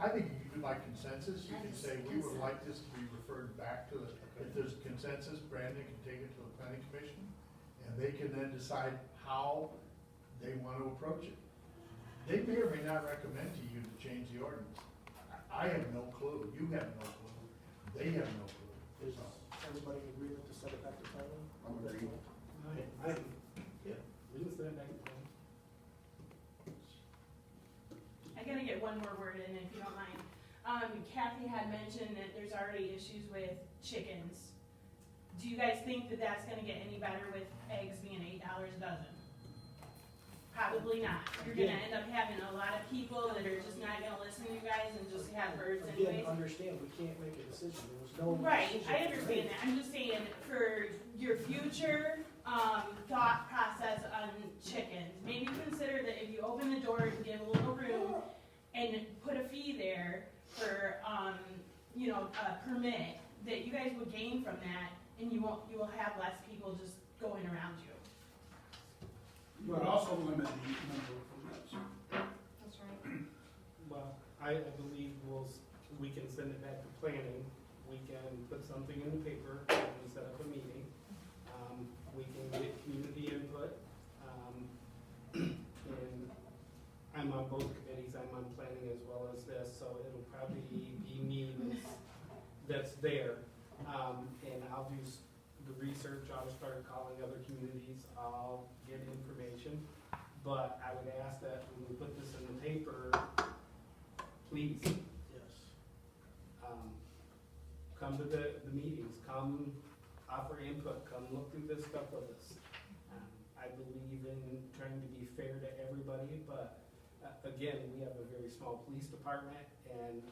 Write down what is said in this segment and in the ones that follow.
I think you could do by consensus, you can say, we would like this to be referred back to the, if there's consensus, Brandon can take it to the planning commission, and they can then decide how they want to approach it. They may or may not recommend to you to change the ordinance. I have no clue, you have no clue, they have no clue. Is everybody in agreement to send it back to planning? I'm agreed. Yeah, we can send it back to them. I gotta get one more word in if you don't mind. Kathy had mentioned that there's already issues with chickens. Do you guys think that that's gonna get any better with eggs being $8 a dozen? Probably not. You're gonna end up having a lot of people that are just not gonna listen to you guys and just have birds anyways. Again, understand, we can't make a decision, there was no. Right, decision I to understand make. that. I'm just saying for your future, thought process on chickens. Maybe consider that if you open the door and give a little room and put a fee there for, a permit, that you guys would gain from that and you will have less people just going around you. You would also limit the number of permits. That's right. Well, I believe we can send it back to planning, we can put something in the paper, and set up a meeting. We can get community input, and I'm on both committees, I'm on planning as well as this, so it'll probably be me that's there. And I'll do the research, I'll start calling other communities, I'll get information. But I would ask that when we put this in the paper, please, Yes. come to the meetings, come offer input, come look through this stuff with us. I believe in trying to be fair to everybody, but again, we have a very small police department, and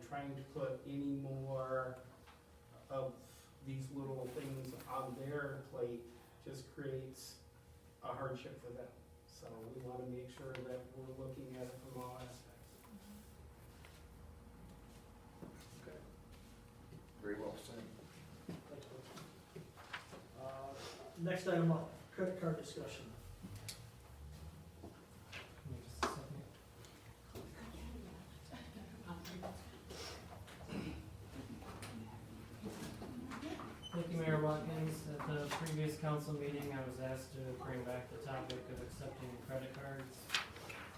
trying to put any more of these little things on their plate just creates a hardship for them. So we want to make sure that we're looking at it from all aspects. Okay. Very well said. Thanks, Coach. Next item up, credit card discussion. Thank you, Mayor Watkins. At the previous council meeting, I was asked to bring back the topic of accepting credit cards,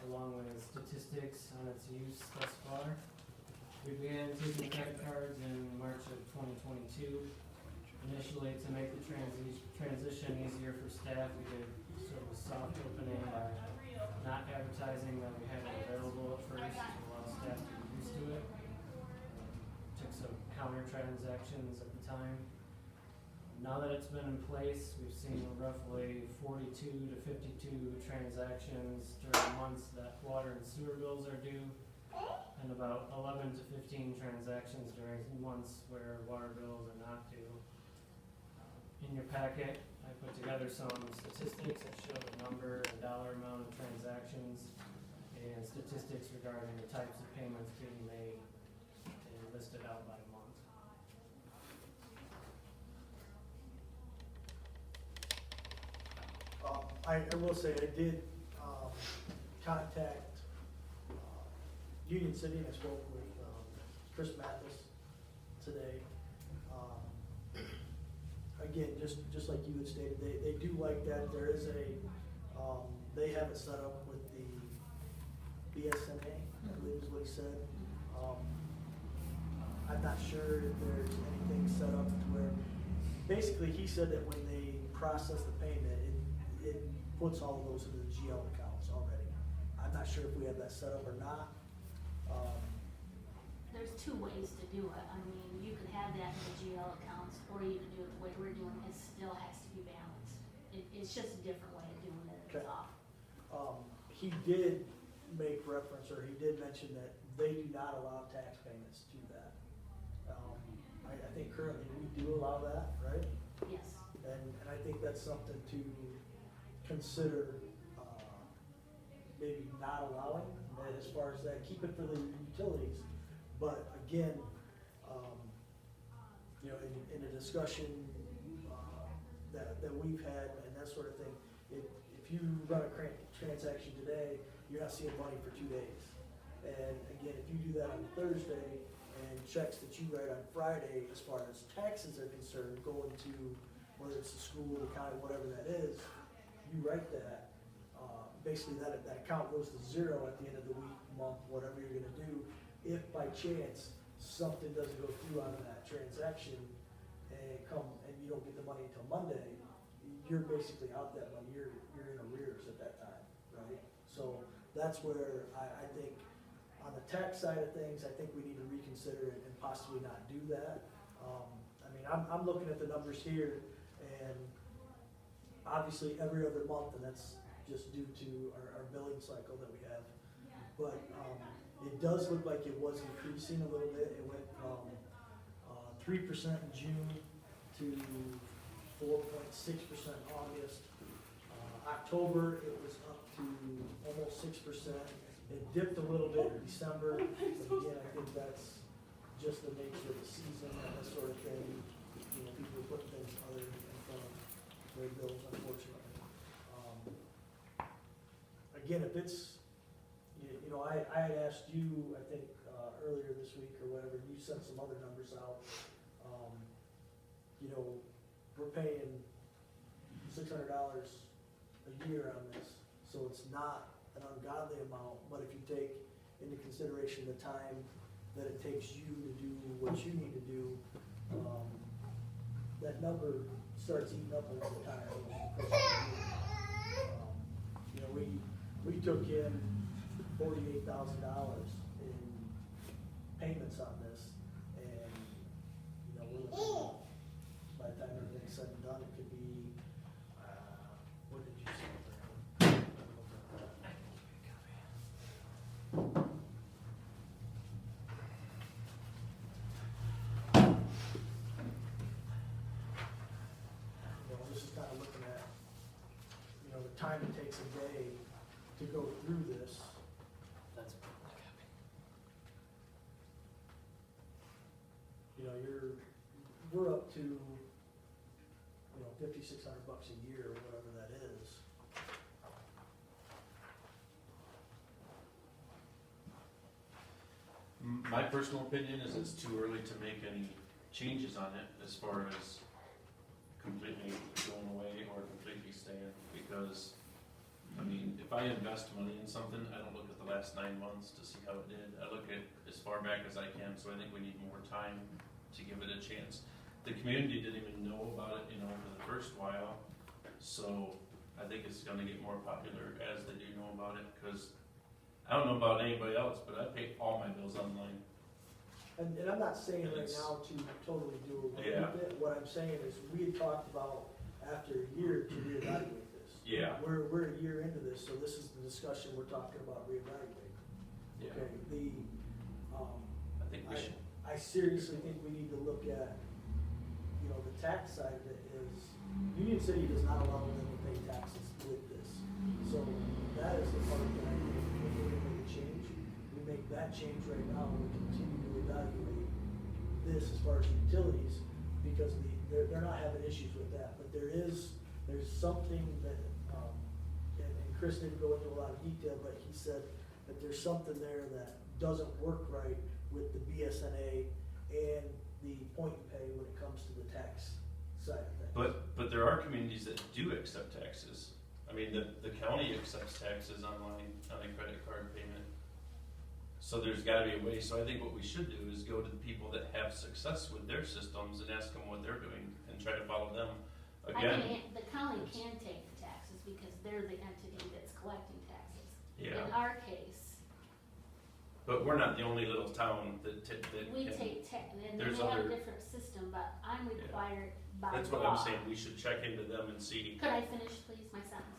along with statistics on its use thus far. We began taking credit cards in March of 2022. Initially, to make the transition easier for staff, we did sort of a soft opening by not advertising that we had it available at first to allow staff to get used to it. Took some counter transactions at the time. Now that it's been in place, we've seen roughly 42 to 52 transactions during months that water and sewer bills are due, and about 11 to 15 transactions during months where water bills are not due. In your packet, I put together some statistics that show the number and dollar amount of transactions and statistics regarding the types of payments being made and listed out by month. I will say, I did contact Union City, and I spoke with Chris Mathis today. Again, just like you had stated, they do like that. There is they have it set up with the BSNA, I believe is what he said. I'm not sure if there's anything set up to where, basically, he said that when they process the payment, it puts all of those into the GL accounts already. I'm not sure if we have that set up or not. There's two ways to do it. I mean, you can have that in the GL accounts, or you can do it the way we're doing it. It still has to be balanced. It's just a different way of doing it. It's Okay. off. He did make reference, or he did mention that they do not allow tax payments to that. I think currently we do allow that, right? Yes. And I think that's something to consider, maybe not allowing, as far as that, keep it for the utilities. But again, in a discussion, that we've had and that sort of thing, if you run a transaction today, you're not seeing money for 2 days. And again, if you do that on Thursday, and checks that you write on Friday, as far as taxes are concerned, going to, whether it's the school, the county, whatever that is, you write that, basically that account goes to zero at the end of the week, month, whatever you're gonna do. If by chance, something doesn't go through on that transaction, and you don't get the money until Monday, you're basically out that money, you're in arrears at that time, right? So that's where I think, on the tax side of things, I think we need to reconsider it and possibly not do that. I mean, I'm looking at the numbers here, and obviously every other month, and that's just due to our billing cycle that we have. But, it does look like it was increasing a little bit. It went from, 3% in June to 4.6% in August. October, it was up to almost 6%. It dipped a little bit in December, but again, I think that's just the nature of the season and that sort of thing. You know, people put things other in front of their bills, unfortunately. Again, if it's, you know, I had asked you, I think, earlier this week or whatever, you sent some other numbers out. You know, we're paying $600 a year on this, so it's not an ungodly amount, but if you take into consideration the time that it takes you to do what you need to do, that number starts eating up over time. You know, we took in $48,000 in payments on this, and, you know, we're looking, by the time everything's said and done, it could be, what did you say? You know, this is kind of looking at, you know, the time it takes a day to go through this. That's You know, we're up to, you know, $5,600 a year, or whatever that is. My personal opinion is it's too early to make any changes on it as far as completely going away or completely staying, because, I mean, if I invest money in something, I don't look at the last 9 months to see how it did. I look at as far back as I can, so I think we need more time to give it a chance. The community didn't even know about it, you know, for the first while, so I think it's gonna get more popular as they do know about it, because I don't know about anybody else, but I pay all my bills online. And I'm not saying right It's- now to totally do away Yeah. with it. What I'm saying is, we had talked about after a year to reevaluate this. Yeah. We're a year into this, so this is the discussion we're talking about reevaluating. Yeah, Okay, I think we should, I seriously think we need to look at, you know, the tax side of it is, Union City does not allow them to pay taxes with this. So that is the part that I think we need to make a change. We make that change right now, and we continue to evaluate this as far as utilities, because they're not having issues with that. But there's something that, and Chris didn't go into a lot of detail, but he said that there's something there that doesn't work right with the BSNA and the point and pay when it comes to the tax side of things. but there are communities that do accept taxes. I mean, the county accepts taxes online on a credit card payment. So there's gotta be a way, so I think what we should do is go to the people that have success with their systems and ask them what they're doing and try to follow them. Again, The county can take the taxes because they're the entity that's collecting taxes. yeah, In our case, but we're not the only little town that we can, take and they There's have a other- different system, but I'm required by law. that's what I'm saying, we should check into them and see. Could I finish, please, my sentence?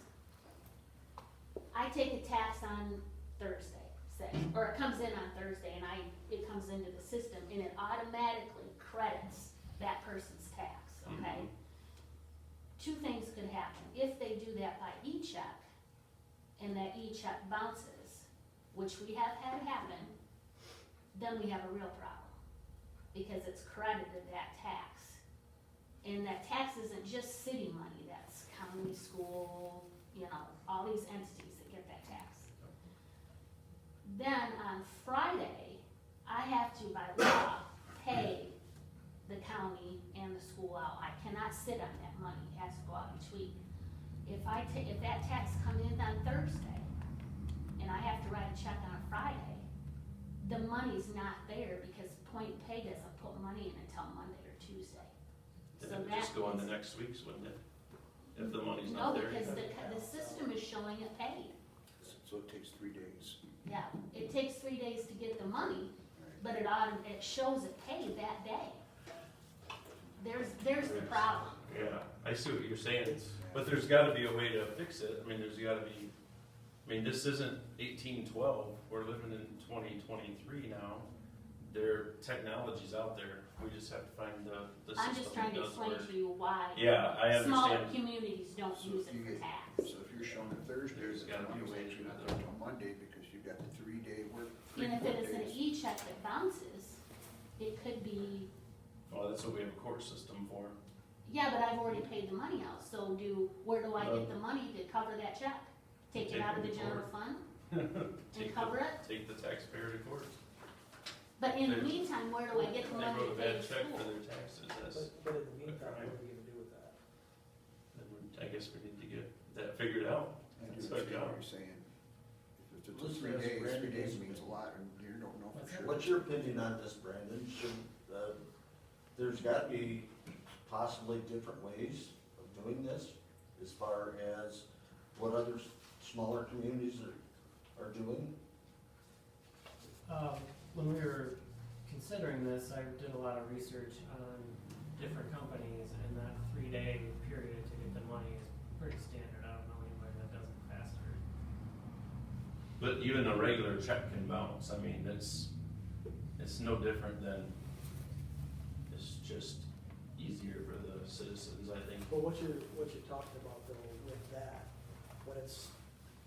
I take a tax on Thursday, say, or it comes in on Thursday, and it comes into the system, and it automatically credits that person's tax, okay? Mhm. Two things could happen. If they do that by e-check, and that e-check bounces, which we have had happen, then we have a real problem, because it's credited that tax. And that tax isn't just city money, that's county, school, you know, all these entities that get that tax. Then on Friday, I have to by law pay the county and the school out. I cannot sit on that money, it has to go out each week. If that tax come in on Thursday, and I have to write a check on a Friday, the money's not there because Point Pay doesn't put money in until Monday or Tuesday. Then So it would that just go on the is- next week's, wouldn't it? If the money's No, not there. because the system is showing it paid. So it takes 3 days. Yeah, it takes 3 days to get the money, but it shows it paid that day. There's the problem. Yeah, I see what you're saying, but there's gotta be a way to fix it, I mean, there's gotta be, I mean, this isn't 1812, we're living in 2023 now. Technology's out there, we just have to find the I'm system just trying that to does explain work. to you why Yeah, I smaller understand, communities don't So use if it you for get- tax. So if you're shown a Thursday, There's the gotta be a county way says to you do have that. to until Monday because you've got the 3-day work. And if it is an days. e-check that bounces, it could be, well, that's what we have a court system for. yeah, but I've already paid the money out, so where do I get the money to cover that check? Take it Take out of it the to general court. fund Take and cover it? Take the taxpayer to court. But in the They- meantime, where do I get the They money to wrote a pay bad the check school? for their taxes, that's, But in the meantime, what are we gonna do with that? I guess we need to get that figured out. I do That's understand what I what got. you're saying. If it's Let's 3 ask days, Brandon 3 days this means a question. lot, and you don't know for sure. What's your opinion on this, Brandon? Should, there's gotta be possibly different ways of doing this as far as what other smaller communities are doing? When we were considering this, I did a lot of research on different companies, and that 3-day period to get the money is pretty standard. I don't know anybody that does it faster. But even a regular check can bounce, I mean, it's no different than, it's just easier for the citizens, I think. But what you're talking about though with that, when it's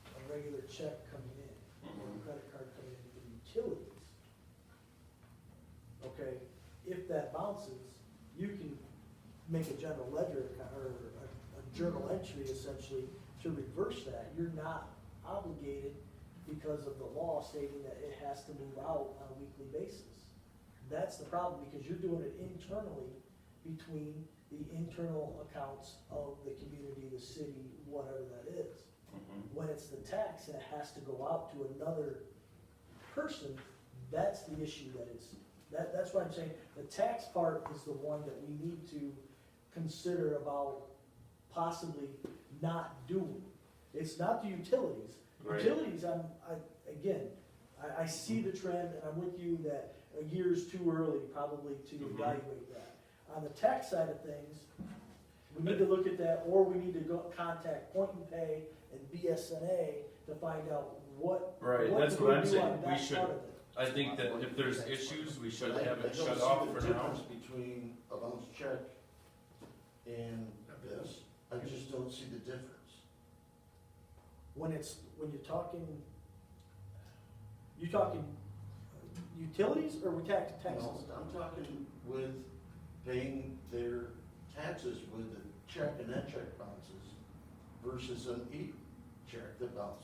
a regular check coming in, or a credit card coming in for utilities, okay, if that bounces, you can make a general ledger account, or a journal entry essentially to reverse that. You're not obligated because of the law stating that it has to move out on a weekly basis. That's the problem, because you're doing it internally between the internal accounts of the community, the city, whatever that is. Mhm. When it's the tax and it has to go out to another person, that's the issue that's why I'm saying, the tax part is the one that we need to consider about possibly not doing. It's not the utilities. Right. Utilities, I see the trend, and I'm with you that a year's too early probably to Mhm. evaluate that. On the tax side of things, we need to look at that, or we need to go contact Point and Pay and BSNA to find out what. Right, what that's do what we I'm do saying. on We that should- part of it. I think that if there's issues, we should have it I don't shut see off the for now. difference between a bounce check and this. I just don't see the difference. When you're talking utilities, or we're taxes? No, I'm talking with paying their taxes with a check and that check bounces versus an e-check that bounces.